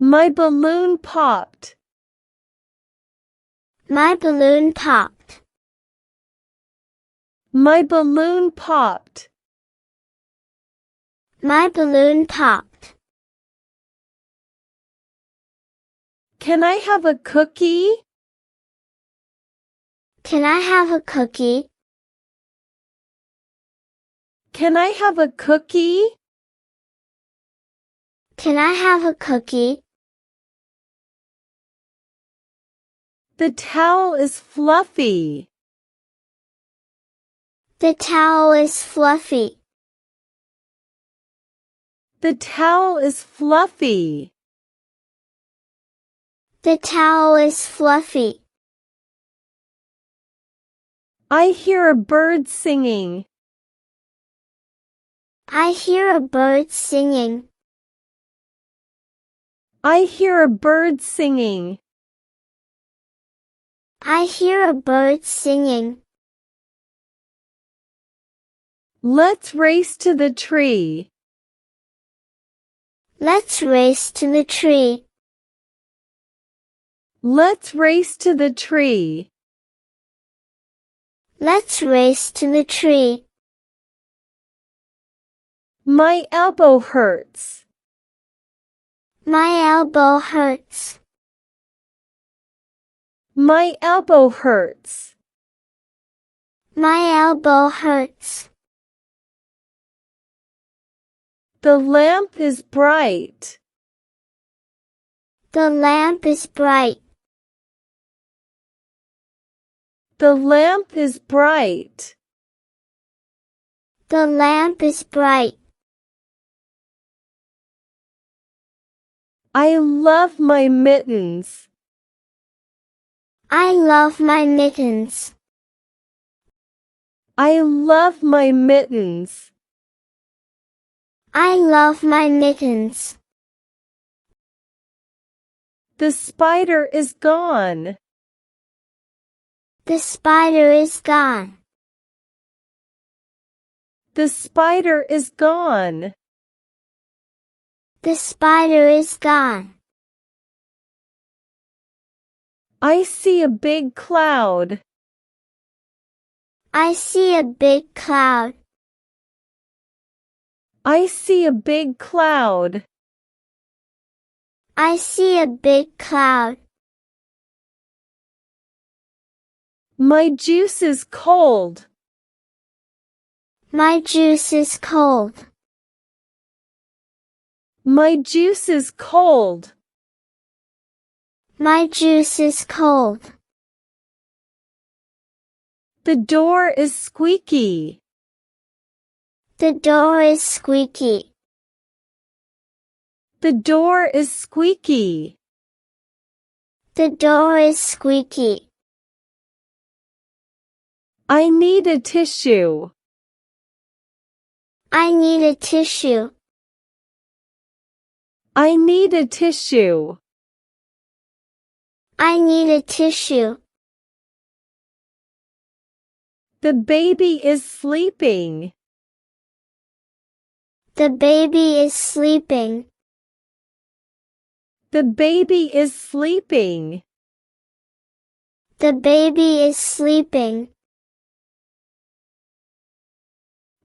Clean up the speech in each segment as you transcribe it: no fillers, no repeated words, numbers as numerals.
My balloon popped. My balloon popped. My balloon popped. My balloon popped. Can I have a cookie? Can I have a cookie? Can I have a cookie? Can I have a cookie? The towel is fluffy. The towel is fluffy. The towel is fluffy. The towel is fluffy. I hear a bird singing. I hear a bird singing. I hear a bird singing. I hear a bird singing. Let's race to the tree. Let's race to the tree. Let's race to the tree. Let's race to the tree. My elbow hurts. My elbow hurts. My elbow hurts. My elbow hurts. The lamp is bright. The lamp is bright. The lamp is bright. The lamp is bright. I love my mittens. I love my mittens. I love my mittens. I love my mittens. The spider is gone. The spider is gone. The spider is gone. The spider is gone. I see a big cloud. I see a big cloud. I see a big cloud. I see a big cloud. My juice is cold. My juice is cold. My juice is cold. My juice is cold. The door is squeaky. The door is squeaky. The door is squeaky. The door is squeaky. I need a tissue. I need a tissue. I need a tissue. I need a tissue. The baby is sleeping. The baby is sleeping. The baby is sleeping. The baby is sleeping.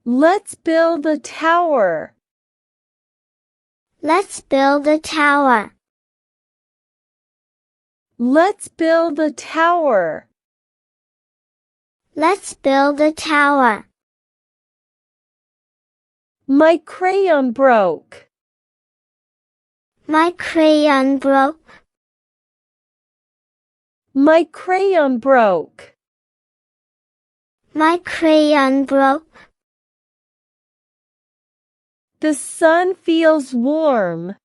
Let's build a tower. Let's build a tower. Let's build a tower. Let's build a tower. My crayon broke. My crayon broke. My crayon broke. My crayon broke. The sun feels warm.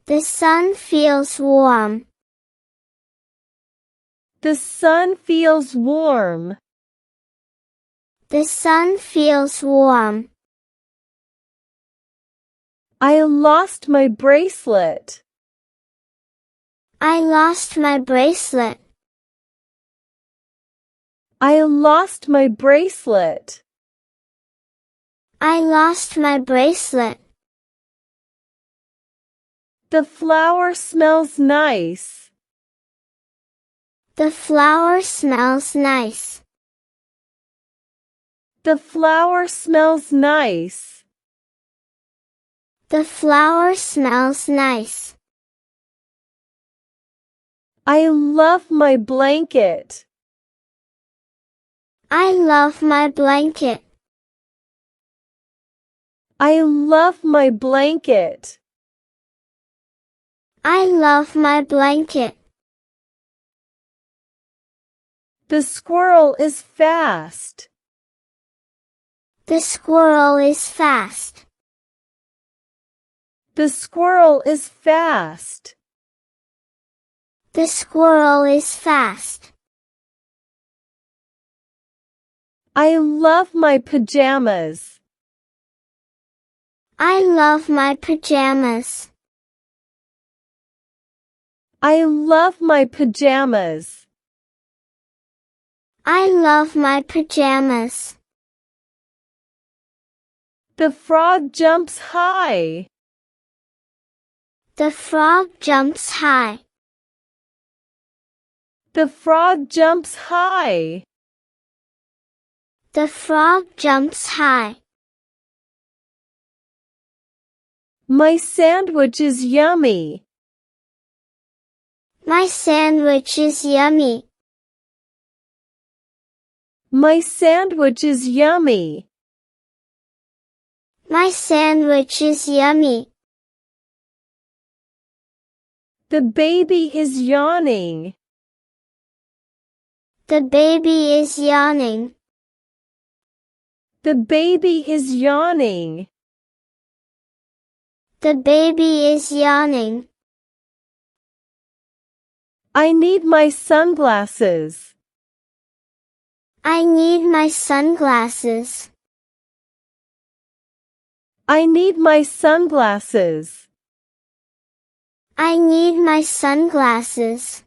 The sun feels warm. The sun feels warm. The sun feels warm. I lost my bracelet. I lost my bracelet. I lost my bracelet. I lost my bracelet. The flower smells nice. The flower smells nice. The flower smells nice. The flower smells nice. I love my blanket. I love my blanket. I love my blanket. I love my blanket. The squirrel is fast. The squirrel is fast. The squirrel is fast. The squirrel is fast. I love my pajamas. I love my pajamas. I love my pajamas. I love my pajamas. The frog jumps high. The frog jumps high. The frog jumps high. The frog jumps high. My sandwich is yummy. My sandwich is yummy. My sandwich is yummy. My sandwich is yummy. The baby is yawning. The baby is yawning. The baby is yawning. The baby is yawning. I need my sunglasses. I need my sunglasses. I need my sunglasses. I need my sunglasses.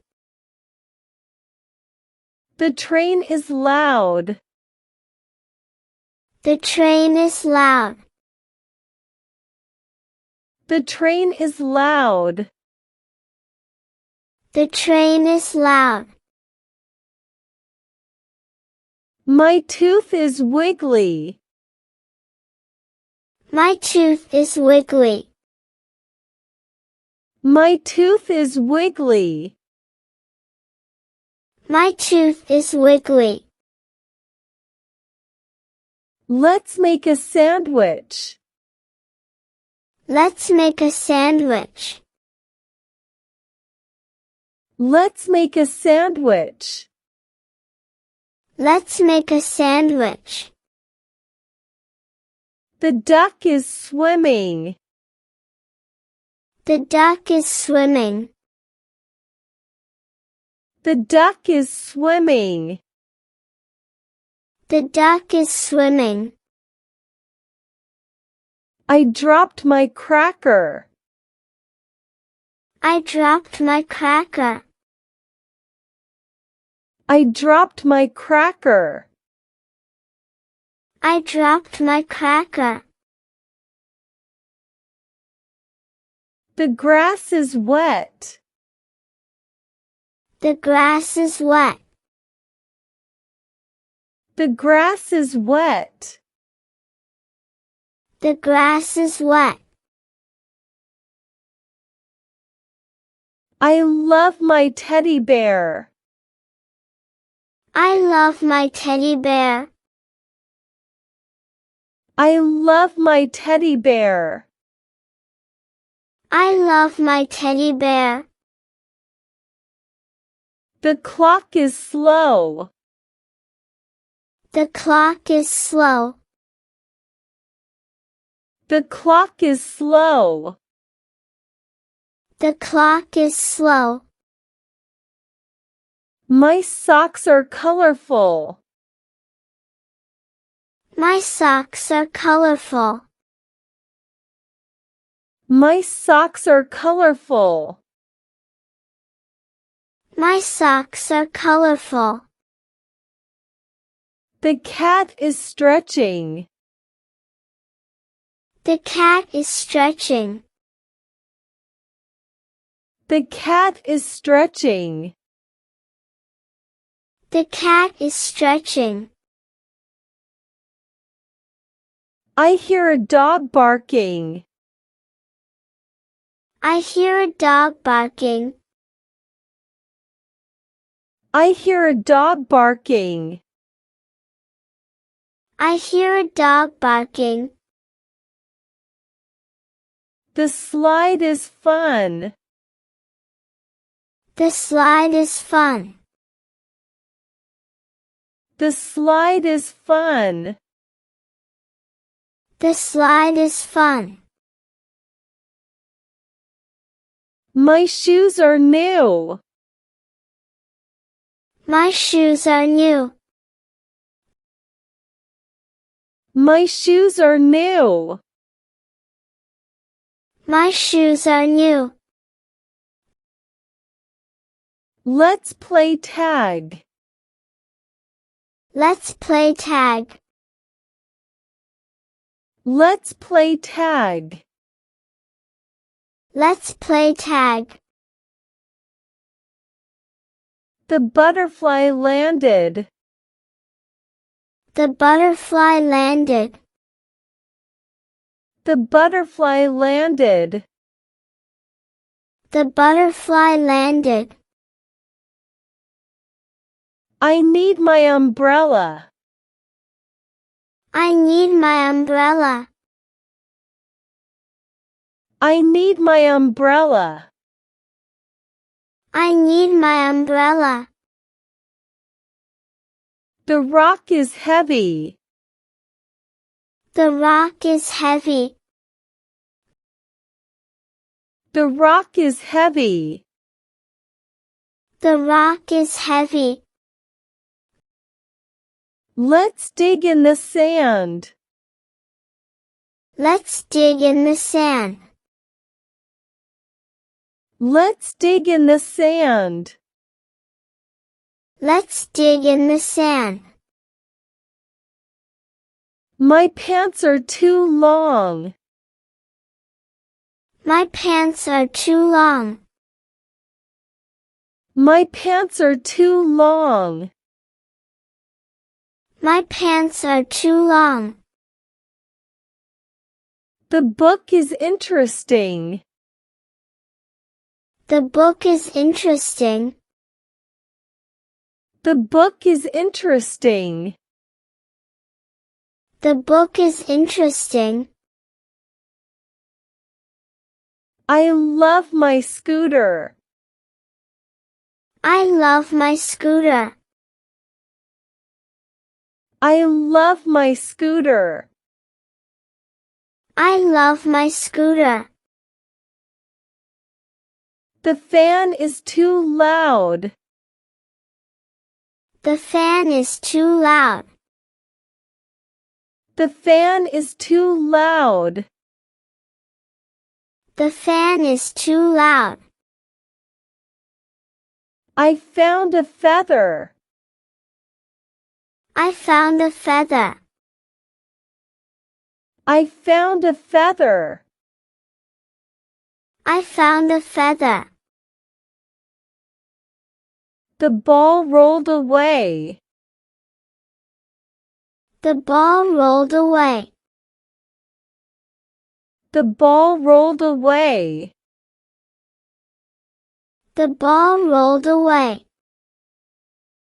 The train is loud. The train is loud. The train is loud. The train is loud. My tooth is wiggly. My tooth is wiggly. My tooth is wiggly. My tooth is wiggly. Let's make a sandwich. Let's make a sandwich. Let's make a sandwich. Let's make a sandwich. The duck is swimming. The duck is swimming. The duck is swimming. The duck is swimming. I dropped my cracker. I dropped my cracker. I dropped my cracker. I dropped my cracker. The grass is wet. The grass is wet. The grass is wet. The grass is wet. I love my teddy bear. I love my teddy bear. I love my teddy bear. I love my teddy bear. The clock is slow. The clock is slow. The clock is slow. The clock is slow. My socks are colorful. My socks are colorful. My socks are colorful. My socks are colorful. The cat is stretching. The cat is stretching. The cat is stretching. The cat is stretching. I hear a dog barking. I hear a dog barking. I hear a dog barking. I hear a dog barking. The slide is fun. The slide is fun. The slide is fun. The slide is fun. My shoes are new. My shoes are new. My shoes are new. My shoes are new. Let's play tag. Let's play tag. Let's play tag. Let's play tag. The butterfly landed. The butterfly landed. The butterfly landed. The butterfly landed. I need my umbrella. I need my umbrella. I need my umbrella. I need my umbrella. The rock is heavy. The rock is heavy. The rock is heavy. The rock is heavy. Let's dig in the sand. Let's dig in the sand. Let's dig in the sand. Let's dig in the sand. My pants are too long. My pants are too long. My pants are too long. My pants are too long. The book is interesting. The book is interesting. The book is interesting. The book is interesting. I love my scooter. I love my scooter. I love my scooter. I love my scooter. The fan is too loud. The fan is too loud. The fan is too loud. The fan is too loud. I found a feather. I found a feather. I found a feather. I found a feather. The ball rolled away. The ball rolled away. The ball rolled away. The ball rolled away.